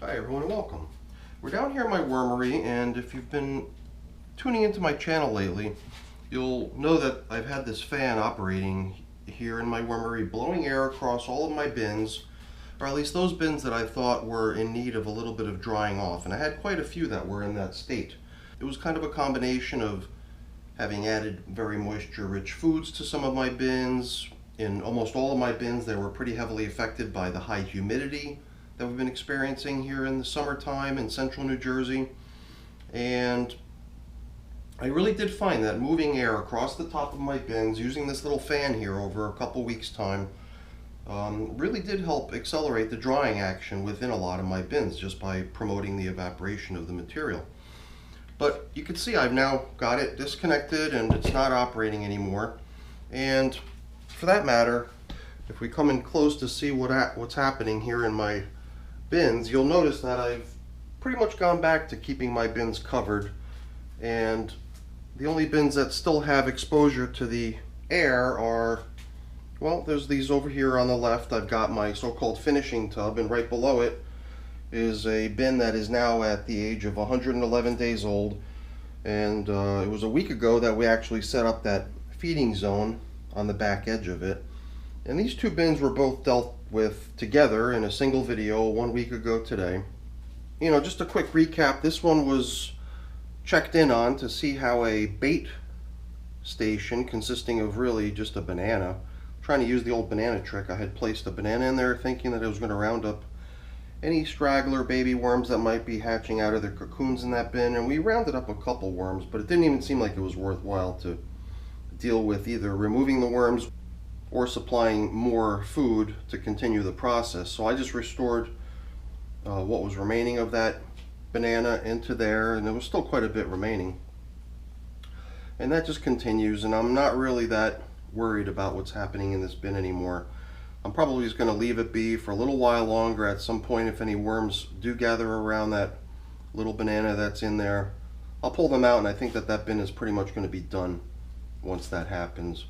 Hi everyone and welcome. We're down here in my wormery, and if you've been tuning into my channel lately, you'll know that I've had this fan operating here in my wormery, blowing air across all of my bins, or at least those bins that I thought were in need of a little bit of drying off, and I had quite a few that were in that state. It was kind of a combination of having added very moisture-rich foods to some of my bins. In almost all of my bins, they were pretty heavily affected by the high humidity that we've been experiencing here in the summertime in central New Jersey. And I really did find that moving air across the top of my bins using this little fan here over a couple weeks time really did help accelerate the drying action within a lot of my bins just by promoting the evaporation of the material. But you can see I've now got it disconnected and it's not operating anymore. And for that matter, if we come in close to see what's happening here in my bins, you'll notice that I've pretty much gone back to keeping my bins covered, and the only bins that still have exposure to the air are, well, there's these over here on the left. I've got my so-called finishing tub, and right below it is a bin that is now at the age of 111 days old, and it was a week ago that we actually set up that feeding zone on the back edge of it. And these two bins were both dealt with together in a single video 1 week ago today. You know, just a quick recap, this one was checked in on to see how a bait station consisting of really just a banana, trying to use the old banana trick. I had placed a banana in there thinking that it was going to round up any straggler baby worms that might be hatching out of their cocoons in that bin, and we rounded up a couple worms, but it didn't even seem like it was worthwhile to deal with either removing the worms or supplying more food to continue the process. So I just restored what was remaining of that banana into there, and there was still quite a bit remaining. And that just continues, and I'm not really that worried about what's happening in this bin anymore. I'm probably just going to leave it be for a little while longer. At some point, if any worms do gather around that little banana that's in there, I'll pull them out, and I think that that bin is pretty much going to be done once that happens.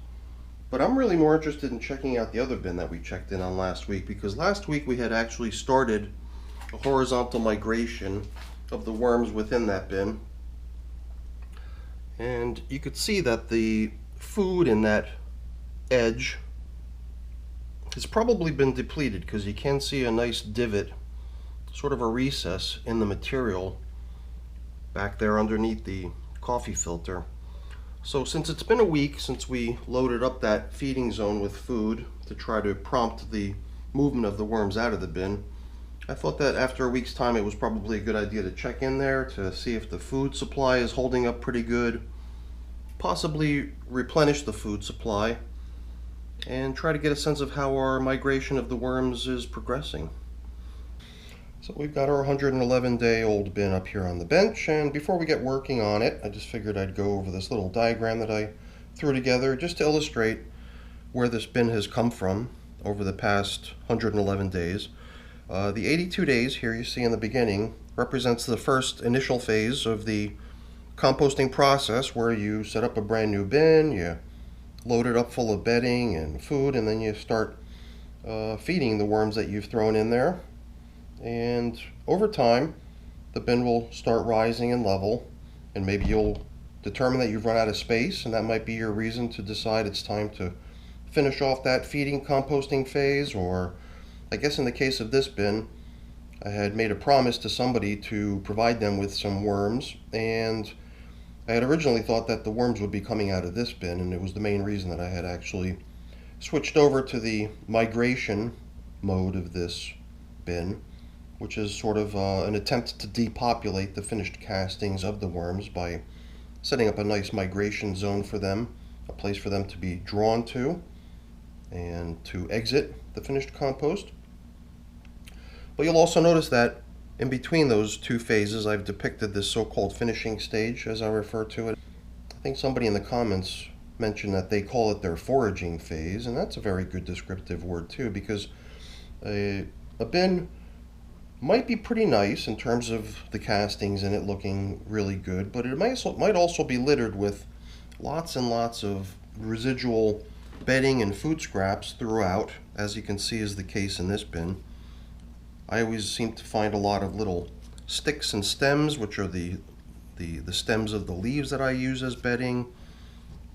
But I'm really more interested in checking out the other bin that we checked in on last week, because last week we had actually started a horizontal migration of the worms within that bin. And you could see that the food in that edge has probably been depleted, because you can see a nice divot, sort of a recess in the material back there underneath the coffee filter. So since it's been a week since we loaded up that feeding zone with food to try to prompt the movement of the worms out of the bin, I thought that after a week's time it was probably a good idea to check in there to see if the food supply is holding up pretty good, possibly replenish the food supply, and try to get a sense of how our migration of the worms is progressing. So we've got our 111-day-old bin up here on the bench, and before we get working on it, I just figured I'd go over this little diagram that I threw together just to illustrate where this bin has come from over the past 111 days. The 82 days here you see in the beginning represents the first initial phase of the composting process, where you set up a brand new bin, you load it up full of bedding and food, and then you start feeding the worms that you've thrown in there. And over time, the bin will start rising in level, and maybe you'll determine that you've run out of space, and that might be your reason to decide it's time to finish off that feeding composting phase. Or I guess in the case of this bin, I had made a promise to somebody to provide them with some worms, and I had originally thought that the worms would be coming out of this bin, and it was the main reason that I had actually switched over to the migration mode of this bin, which is sort of an attempt to depopulate the finished castings of the worms by setting up a nice migration zone for them, a place for them to be drawn to and to exit the finished compost. But you'll also notice that in between those two phases, I've depicted this so-called finishing stage, as I refer to it. I think somebody in the comments mentioned that they call it their foraging phase, and that's a very good descriptive word too, because a bin might be pretty nice in terms of the castings and it looking really good, but it might also be littered with lots and lots of residual bedding and food scraps throughout, as you can see is the case in this bin. I always seem to find a lot of little sticks and stems, which are the stems of the leaves that I use as bedding.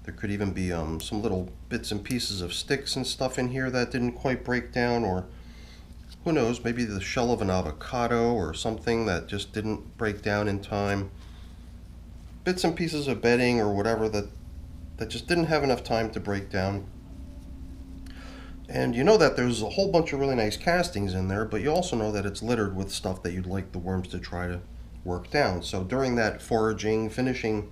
There could even be some little bits and pieces of sticks and stuff in here that didn't quite break down, or who knows, maybe the shell of an avocado or something that just didn't break down in time. Bits and pieces of bedding or whatever that just didn't have enough time to break down. And you know that there's a whole bunch of really nice castings in there, but you also know that it's littered with stuff that you'd like the worms to try to work down. So during that foraging, finishing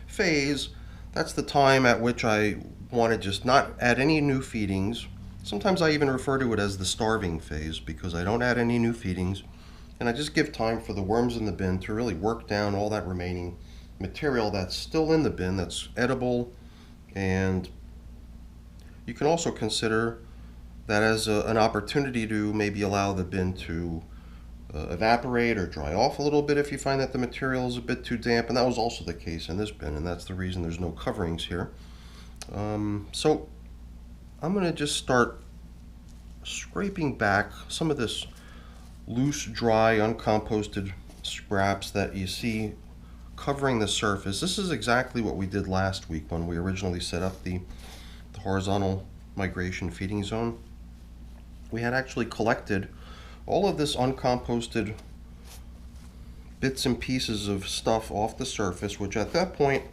phase, that's the time at which I want to just not add any new feedings. Sometimes I even refer to it as the starving phase, because I don't add any new feedings, and I just give time for the worms in the bin to really work down all that remaining material that's still in the bin that's edible. And you can also consider that as an opportunity to maybe allow the bin to evaporate or dry off a little bit if you find that the material is a bit too damp, and that was also the case in this bin, and that's the reason there's no coverings here. So I'm going to just start scraping back some of this loose, dry, uncomposted scraps that you see covering the surface. This is exactly what we did last week when we originally set up the horizontal migration feeding zone. We had actually collected all of this uncomposted bits and pieces of stuff off the surface, which at that point,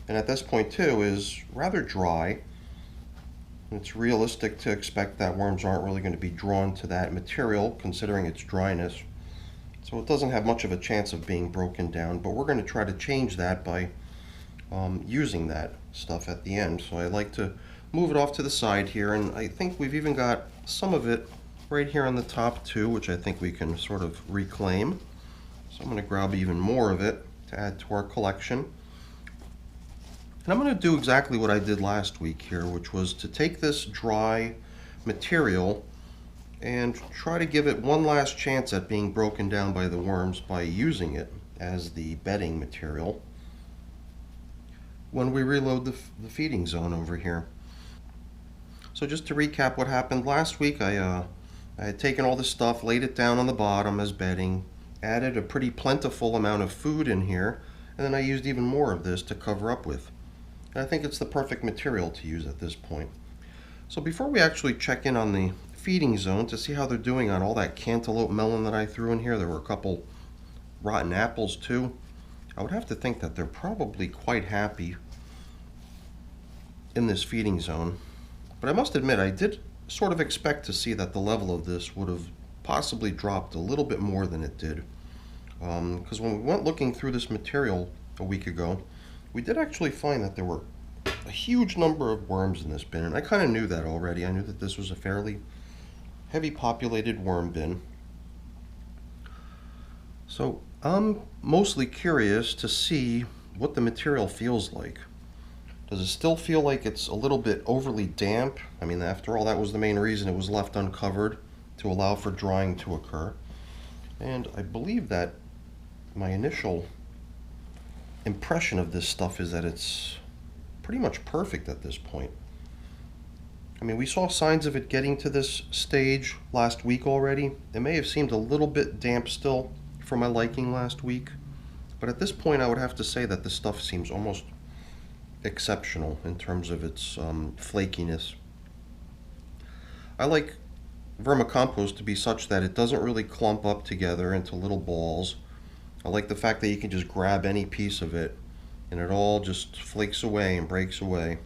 and at this point too, is rather dry. It's realistic to expect that worms aren't really going to be drawn to that material considering its dryness. So it doesn't have much of a chance of being broken down, but we're going to try to change that by using that stuff at the end. So I like to move it off to the side here, and I think we've even got some of it right here on the top too, which I think we can sort of reclaim. So I'm going to grab even more of it to add to our collection. And I'm going to do exactly what I did last week here, which was to take this dry material and try to give it one last chance at being broken down by the worms by using it as the bedding material when we reload the feeding zone over here. So just to recap what happened last week, I had taken all this stuff, laid it down on the bottom as bedding, added a pretty plentiful amount of food in here, and then I used even more of this to cover up with. And I think it's the perfect material to use at this point. So before we actually check in on the feeding zone to see how they're doing on all that cantaloupe melon that I threw in here, there were a couple rotten apples too. I would have to think that they're probably quite happy in this feeding zone. But I must admit, I did sort of expect to see that the level of this would have possibly dropped a little bit more than it did. Because when we went looking through this material a week ago, we did actually find that there were a huge number of worms in this bin, and I kind of knew that already. I knew that this was a fairly heavy populated worm bin. So I'm mostly curious to see what the material feels like. Does it still feel like it's a little bit overly damp? I mean, after all, that was the main reason it was left uncovered, to allow for drying to occur. And I believe that my initial impression of this stuff is that it's pretty much perfect at this point. I mean, we saw signs of it getting to this stage last week already. It may have seemed a little bit damp still for my liking last week, but at this point I would have to say that this stuff seems almost exceptional in terms of its flakiness. I like vermicompost to be such that it doesn't really clump up together into little balls. I like the fact that you can just grab any piece of it and it all just flakes away and breaks away.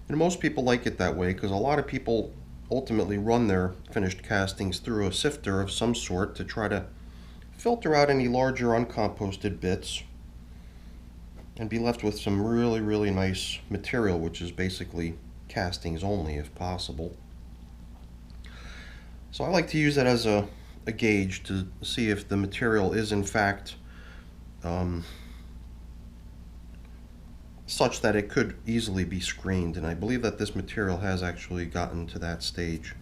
And most people like it that way because a lot of people ultimately run their finished castings through a sifter of some sort to try to filter out any larger uncomposted bits and be left with some really, really nice material, which is basically castings only if possible. So I like to use that as a gauge to see if the material is in fact such that it could easily be screened, and I believe that this material has actually gotten to that stage.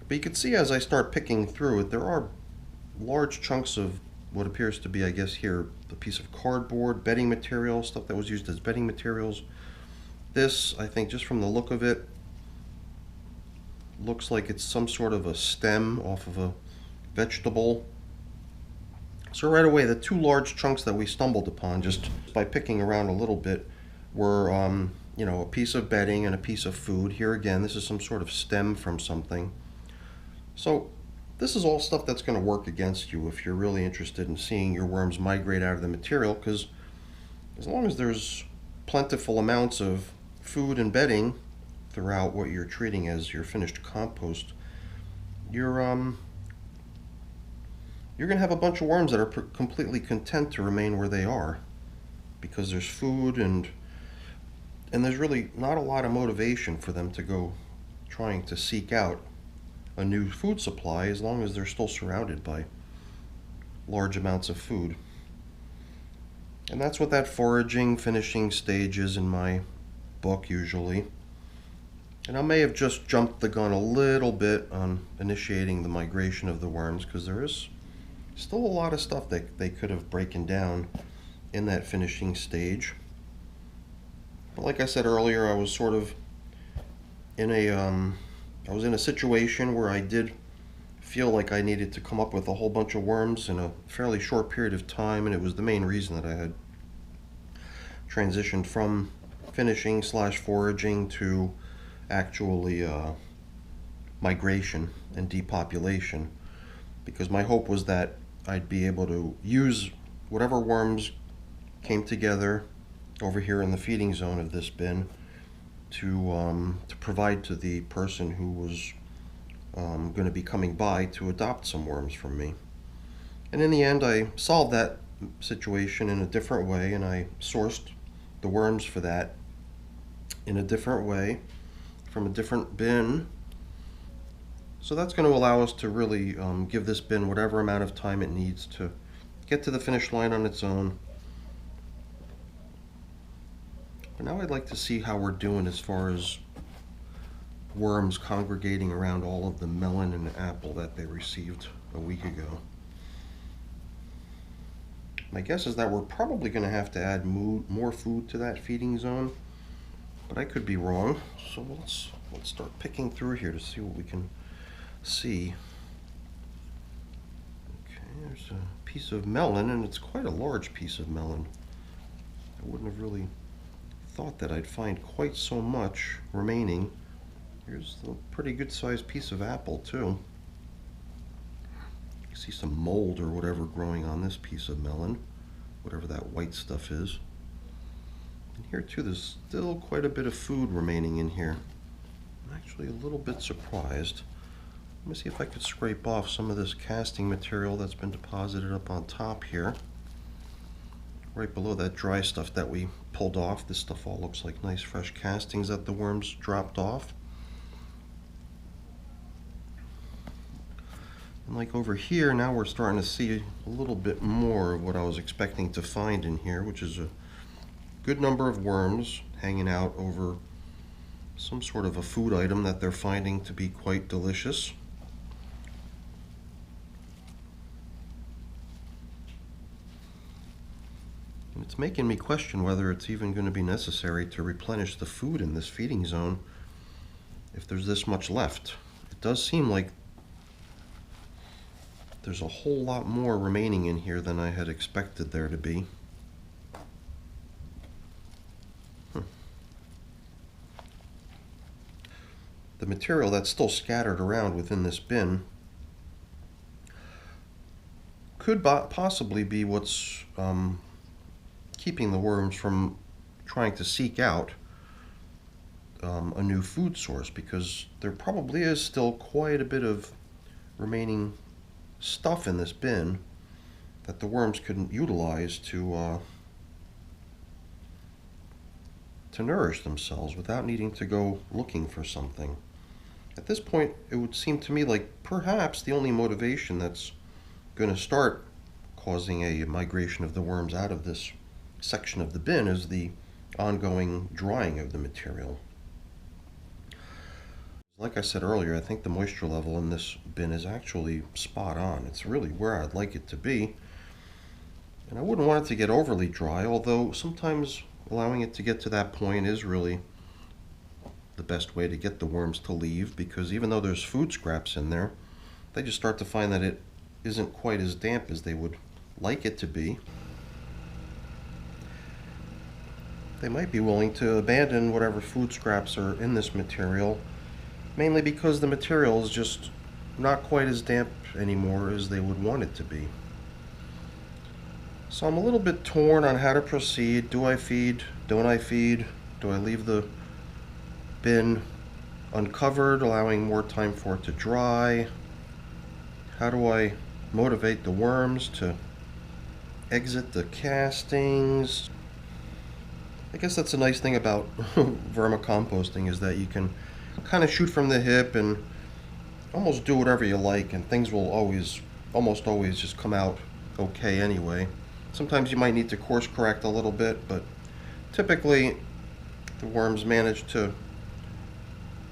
But you can see as I start picking through it, there are large chunks of what appears to be, I guess here, a piece of cardboard, bedding material, stuff that was used as bedding materials. This, I think, just from the look of it, looks like it's some sort of a stem off of a vegetable. So right away, the two large chunks that we stumbled upon just by picking around a little bit were, you know, a piece of bedding and a piece of food. Here again, this is some sort of stem from something. So this is all stuff that's going to work against you if you're really interested in seeing your worms migrate out of the material, because as long as there's plentiful amounts of food and bedding throughout what you're treating as your finished compost, you're going to have a bunch of worms that are completely content to remain where they are, because there's food and there's really not a lot of motivation for them to go trying to seek out a new food supply as long as they're still surrounded by large amounts of food. And that's what that foraging finishing stage is in my book usually. And I may have just jumped the gun a little bit on initiating the migration of the worms, because there is still a lot of stuff that they could have broken down in that finishing stage. But like I said earlier, I was sort of in a situation where I did feel like I needed to come up with a whole bunch of worms in a fairly short period of time, and it was the main reason that I had transitioned from finishing / foraging to actually migration and depopulation, because my hope was that I'd be able to use whatever worms came together over here in the feeding zone of this bin to provide to the person who was going to be coming by to adopt some worms from me. And in the end, I solved that situation in a different way, and I sourced the worms for that in a different way from a different bin. So that's going to allow us to really give this bin whatever amount of time it needs to get to the finish line on its own. But now I'd like to see how we're doing as far as worms congregating around all of the melon and apple that they received a week ago. My guess is that we're probably going to have to add more food to that feeding zone, but I could be wrong. So let's start picking through here to see what we can see. Okay, there's a piece of melon, and it's quite a large piece of melon. I wouldn't have really thought that I'd find quite so much remaining. Here's a pretty good sized piece of apple too. You see some mold or whatever growing on this piece of melon, whatever that white stuff is. And here too, there's still quite a bit of food remaining in here. I'm actually a little bit surprised. Let me see if I could scrape off some of this casting material that's been deposited up on top here. Right below that dry stuff that we pulled off. This stuff all looks like nice fresh castings that the worms dropped off. And like over here, now we're starting to see a little bit more of what I was expecting to find in here, which is a good number of worms hanging out over some sort of a food item that they're finding to be quite delicious. And it's making me question whether it's even going to be necessary to replenish the food in this feeding zone if there's this much left. It does seem like there's a whole lot more remaining in here than I had expected there to be. The material that's still scattered around within this bin could possibly be what's keeping the worms from trying to seek out a new food source, because there probably is still quite a bit of remaining stuff in this bin that the worms couldn't utilize to nourish themselves without needing to go looking for something. At this point, it would seem to me like perhaps the only motivation that's going to start causing a migration of the worms out of this section of the bin is the ongoing drying of the material. Like I said earlier, I think the moisture level in this bin is actually spot on. It's really where I'd like it to be. And I wouldn't want it to get overly dry, although sometimes allowing it to get to that point is really the best way to get the worms to leave, because even though there's food scraps in there, they just start to find that it isn't quite as damp as they would like it to be, they might be willing to abandon whatever food scraps are in this material, mainly because the material is just not quite as damp anymore as they would want it to be. So I'm a little bit torn on how to proceed. Do I feed? Don't I feed? Do I leave the bin uncovered, allowing more time for it to dry? How do I motivate the worms to exit the castings? I guess that's a nice thing about vermicomposting, is that you can kind of shoot from the hip and almost do whatever you like, and things will almost always just come out okay anyway. Sometimes you might need to course correct a little bit, but typically the worms manage to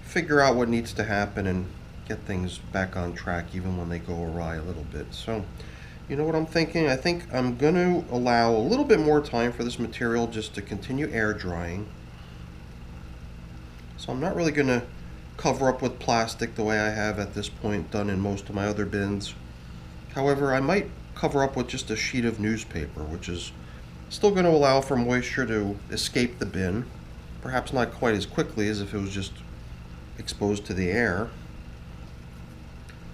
figure out what needs to happen and get things back on track even when they go awry a little bit. So, you know what I'm thinking? I think I'm going to allow a little bit more time for this material just to continue air drying. So I'm not really going to cover up with plastic the way I have at this point done in most of my other bins. However, I might cover up with just a sheet of newspaper, which is still going to allow for moisture to escape the bin, perhaps not quite as quickly as if it was just exposed to the air.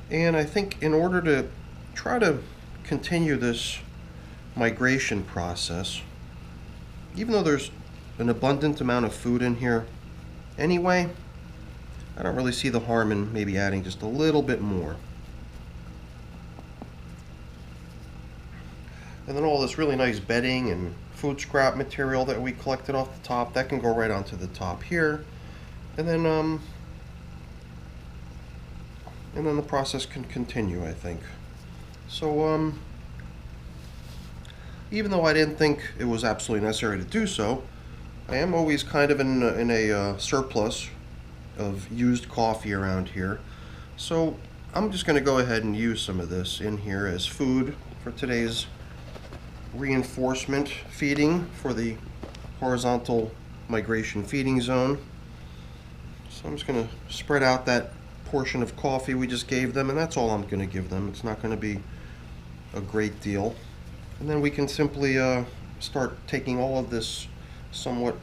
And I think in order to try to continue this migration process, even though there's an abundant amount of food in here anyway, I don't really see the harm in maybe adding just a little bit more. And then all this really nice bedding and food scrap material that we collected off the top, that can go right onto the top here. And then the process can continue, I think. So even though I didn't think it was absolutely necessary to do so, I am always kind of in a surplus of used coffee around here. So I'm just going to go ahead and use some of this in here as food for today's reinforcement feeding for the horizontal migration feeding zone. So I'm just going to spread out that portion of coffee we just gave them, and that's all I'm going to give them. It's not going to be a great deal. And then we can simply start taking all of this somewhat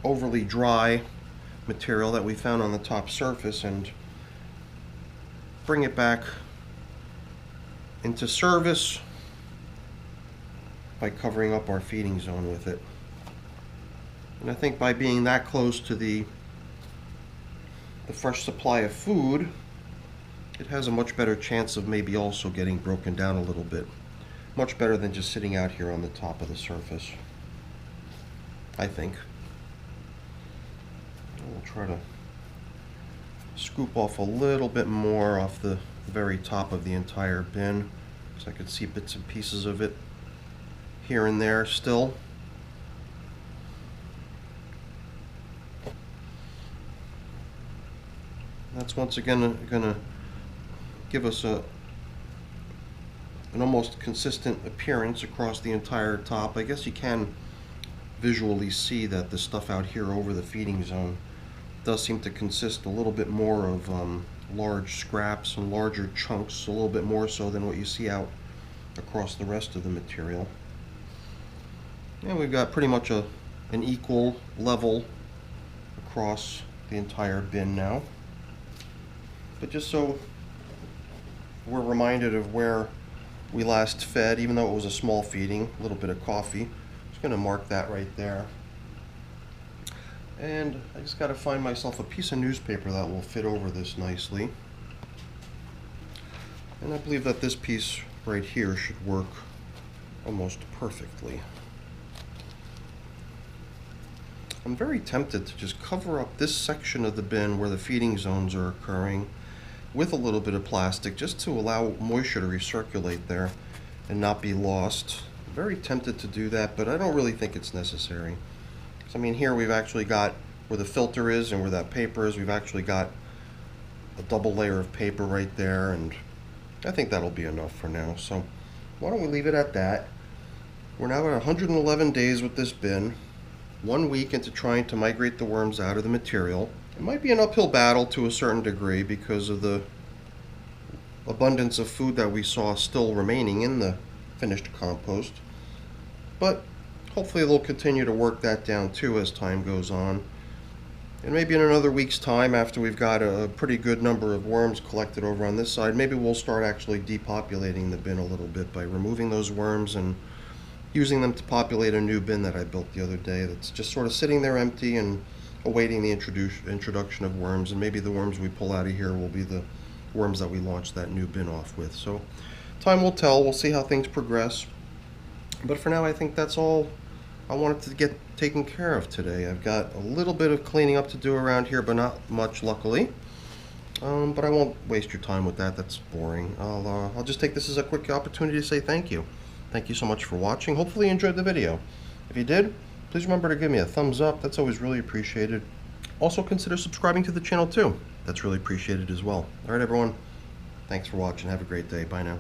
overly dry material that we found on the top surface and bring it back into service by covering up our feeding zone with it. And I think by being that close to the fresh supply of food, it has a much better chance of maybe also getting broken down a little bit. Much better than just sitting out here on the top of the surface, I think. We'll try to scoop off a little bit more off the very top of the entire bin, so I could see bits and pieces of it here and there still. That's once again going to give us an almost consistent appearance across the entire top. I guess you can visually see that the stuff out here over the feeding zone does seem to consist a little bit more of large scraps and larger chunks, a little bit more so than what you see out across the rest of the material. And we've got pretty much an equal level across the entire bin now. But just so we're reminded of where we last fed, even though it was a small feeding, a little bit of coffee, I'm just going to mark that right there. And I just got to find myself a piece of newspaper that will fit over this nicely. And I believe that this piece right here should work almost perfectly. I'm very tempted to just cover up this section of the bin where the feeding zones are occurring with a little bit of plastic, just to allow moisture to recirculate there and not be lost. I'm very tempted to do that, but I don't really think it's necessary. So, I mean, here we've actually got where the filter is and where that paper is, we've actually got a double layer of paper right there, and I think that'll be enough for now. So why don't we leave it at that? We're now at 111 days with this bin, 1 week into trying to migrate the worms out of the material. It might be an uphill battle to a certain degree because of the abundance of food that we saw still remaining in the finished compost. But hopefully they'll continue to work that down too as time goes on. And maybe in another week's time, after we've got a pretty good number of worms collected over on this side, maybe we'll start actually depopulating the bin a little bit by removing those worms and using them to populate a new bin that I built the other day that's just sort of sitting there empty and awaiting the introduction of worms. And maybe the worms we pull out of here will be the worms that we launch that new bin off with. So time will tell. We'll see how things progress. But for now, I think that's all I wanted to get taken care of today. I've got a little bit of cleaning up to do around here, but not much, luckily. But I won't waste your time with that. That's boring. I'll just take this as a quick opportunity to say thank you. Thank you so much for watching. Hopefully you enjoyed the video. If you did, please remember to give me a thumbs up. That's always really appreciated. Also consider subscribing to the channel too. That's really appreciated as well. All right, everyone. Thanks for watching. Have a great day. Bye now.